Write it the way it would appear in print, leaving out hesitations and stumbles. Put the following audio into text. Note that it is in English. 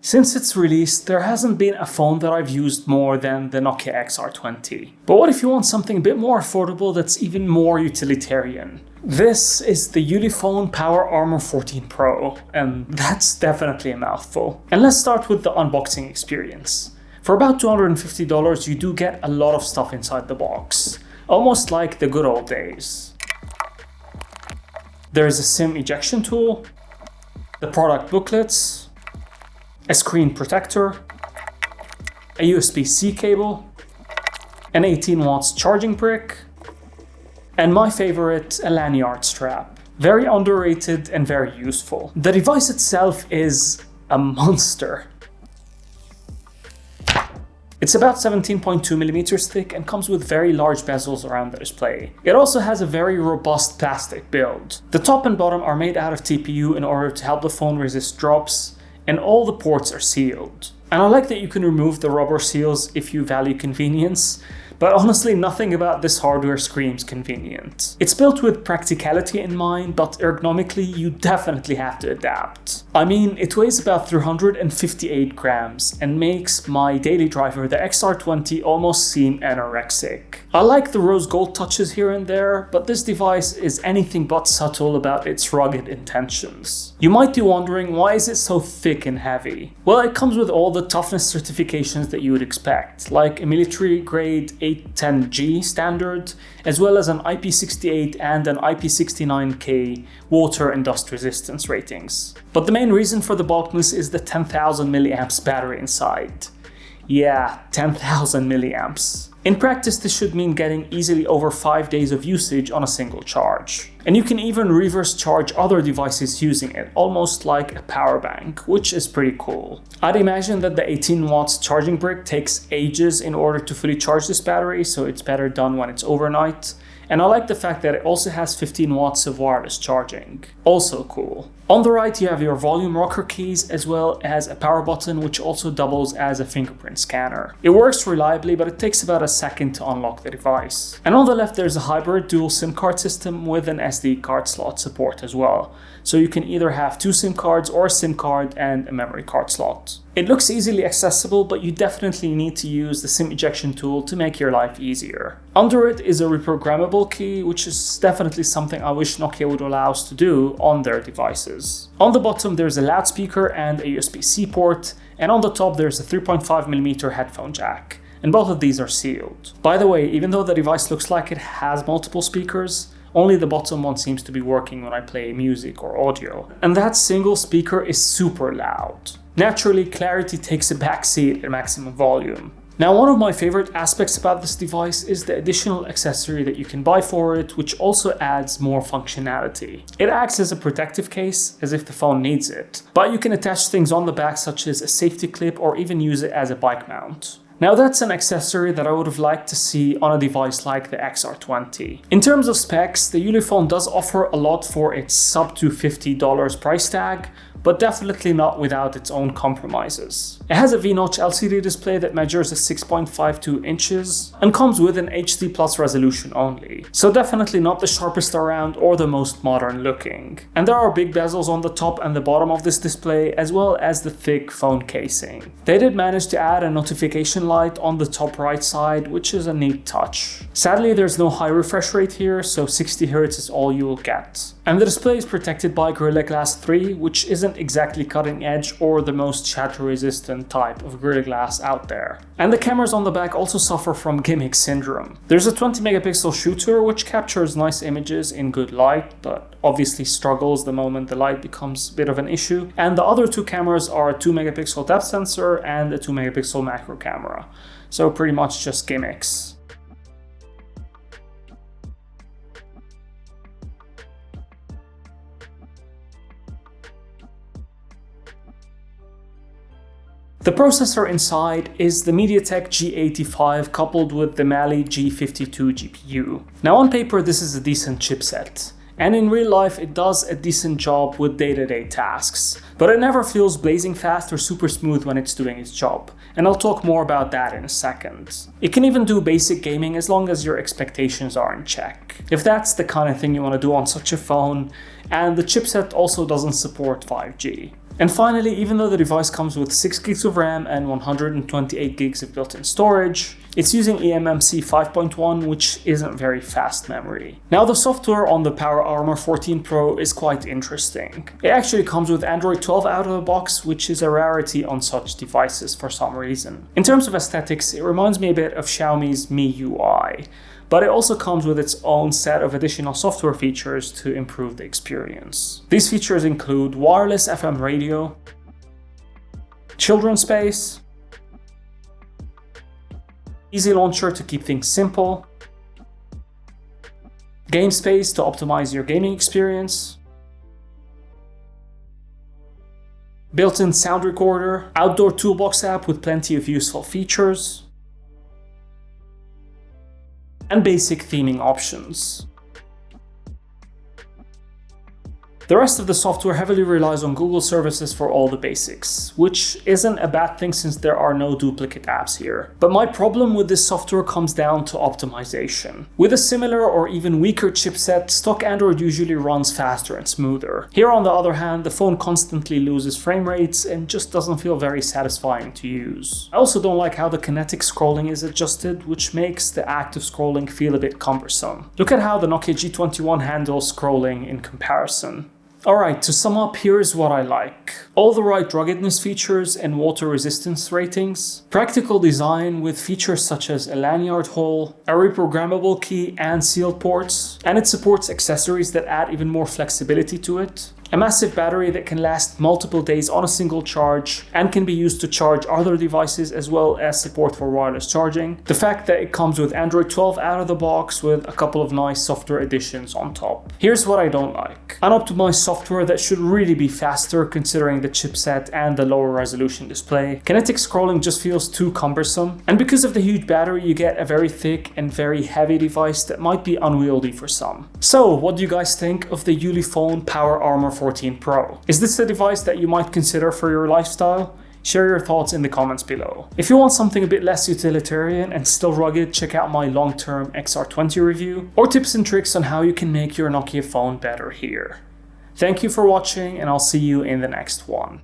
Since its release, there hasn't been a phone that I've used more than the Nokia XR20. But what if you want something a bit more affordable that's even more utilitarian? This is the Ulefone Power Armor 14 Pro, and that's definitely a mouthful. And let's start with the unboxing experience. For about $250, you do get a lot of stuff inside the box, almost like the good old days. There is a SIM ejection tool, the product booklets, a screen protector, a USB-C cable, an 18 watts charging brick, and my favorite, a lanyard strap. Very underrated and very useful. The device itself is a monster. It's about 17.2mm thick and comes with very large bezels around the display. It also has a very robust plastic build. The top and bottom are made out of TPU in order to help the phone resist drops, and all the ports are sealed. And I like that you can remove the rubber seals if you value convenience, but honestly nothing about this hardware screams convenient. It's built with practicality in mind, but ergonomically you definitely have to adapt. I mean, it weighs about 358 grams and makes my daily driver, the XR20, almost seem anorexic. I like the rose gold touches here and there, but this device is anything but subtle about its rugged intentions. You might be wondering, why is it so thick and heavy? Well, it comes with all the toughness certifications that you would expect, like a military grade 810G standard, as well as an IP68 and an IP69K water and dust resistance ratings. But the main reason for the bulkiness is the 10,000 milliamps battery inside. Yeah, 10,000 milliamps. In practice, this should mean getting easily over 5 days of usage on a single charge. And you can even reverse charge other devices using it, almost like a power bank, which is pretty cool. I'd imagine that the 18 watts charging brick takes ages in order to fully charge this battery, so it's better done when it's overnight. And I like the fact that it also has 15 watts of wireless charging. Also cool. On the right you have your volume rocker keys as well as a power button, which also doubles as a fingerprint scanner. It works reliably, but it takes about a second to unlock the device. And on the left there's a hybrid dual SIM card system with an SD card slot support as well. So you can either have 2 SIM cards or a SIM card and a memory card slot. It looks easily accessible, but you definitely need to use the SIM ejection tool to make your life easier. Under it is a reprogrammable key, which is definitely something I wish Nokia would allow us to do on their devices. On the bottom there's a loudspeaker and a USB-C port, and on the top there's a 3.5mm headphone jack. And both of these are sealed. By the way, even though the device looks like it has multiple speakers, only the bottom one seems to be working when I play music or audio. And that single speaker is super loud. Naturally, clarity takes a backseat at maximum volume. Now, one of my favorite aspects about this device is the additional accessory that you can buy for it, which also adds more functionality. It acts as a protective case, as if the phone needs it, but you can attach things on the back such as a safety clip or even use it as a bike mount. Now that's an accessory that I would have liked to see on a device like the XR20. In terms of specs, the Ulefone does offer a lot for its sub to $50 price tag, but definitely not without its own compromises. It has a V-notch LCD display that measures at 6.52 inches and comes with an HD Plus resolution only, so definitely not the sharpest around or the most modern looking. And there are big bezels on the top and the bottom of this display, as well as the thick phone casing. They did manage to add a notification light on the top right side, which is a neat touch. Sadly, there's no high refresh rate here, so 60Hz is all you will get. And the display is protected by Gorilla Glass 3, which isn't exactly cutting edge or the most shatter resistant type of Gorilla Glass out there. And the cameras on the back also suffer from gimmick syndrome. There's a 20 megapixel shooter which captures nice images in good light, but obviously struggles the moment the light becomes a bit of an issue. And the other 2 cameras are a 2 megapixel depth sensor and a 2 megapixel macro camera. So pretty much just gimmicks. The processor inside is the MediaTek G85 coupled with the Mali G52 GPU. Now on paper this is a decent chipset, and in real life it does a decent job with day-to-day tasks, but it never feels blazing fast or super smooth when it's doing its job, and I'll talk more about that in a second. It can even do basic gaming as long as your expectations are in check, if that's the kind of thing you want to do on such a phone, and the chipset also doesn't support 5G. And finally, even though the device comes with 6 gigs of RAM and 128 gigs of built-in storage, it's using eMMC 5.1, which isn't very fast memory. Now, the software on the Power Armor 14 Pro is quite interesting. It actually comes with Android 12 out of the box, which is a rarity on such devices for some reason. In terms of aesthetics, it reminds me a bit of Xiaomi's MIUI, but it also comes with its own set of additional software features to improve the experience. These features include wireless FM radio, children's space, easy launcher to keep things simple, game space to optimize your gaming experience, built-in sound recorder, outdoor toolbox app with plenty of useful features, and basic theming options. The rest of the software heavily relies on Google services for all the basics, which isn't a bad thing since there are no duplicate apps here. But my problem with this software comes down to optimization. With a similar or even weaker chipset, stock Android usually runs faster and smoother. Here on the other hand, the phone constantly loses frame rates and just doesn't feel very satisfying to use. I also don't like how the kinetic scrolling is adjusted, which makes the active scrolling feel a bit cumbersome. Look at how the Nokia G21 handles scrolling in comparison. Alright, to sum up, here's what I like. All the right ruggedness features and water resistance ratings, practical design with features such as a lanyard hole, a reprogrammable key and sealed ports, and it supports accessories that add even more flexibility to it. A massive battery that can last multiple days on a single charge and can be used to charge other devices, as well as support for wireless charging. The fact that it comes with Android 12 out of the box with a couple of nice software additions on top. Here's what I don't like. Unoptimized software that should really be faster considering the chipset and the lower resolution display. Kinetic scrolling just feels too cumbersome. And because of the huge battery, you get a very thick and very heavy device that might be unwieldy for some. So, what do you guys think of the Ulefone Power Armor 14 Pro? Is this a device that you might consider for your lifestyle? Share your thoughts in the comments below. If you want something a bit less utilitarian and still rugged, check out my long-term XR20 review, or tips and tricks on how you can make your Nokia phone better here. Thank you for watching, and I'll see you in the next one.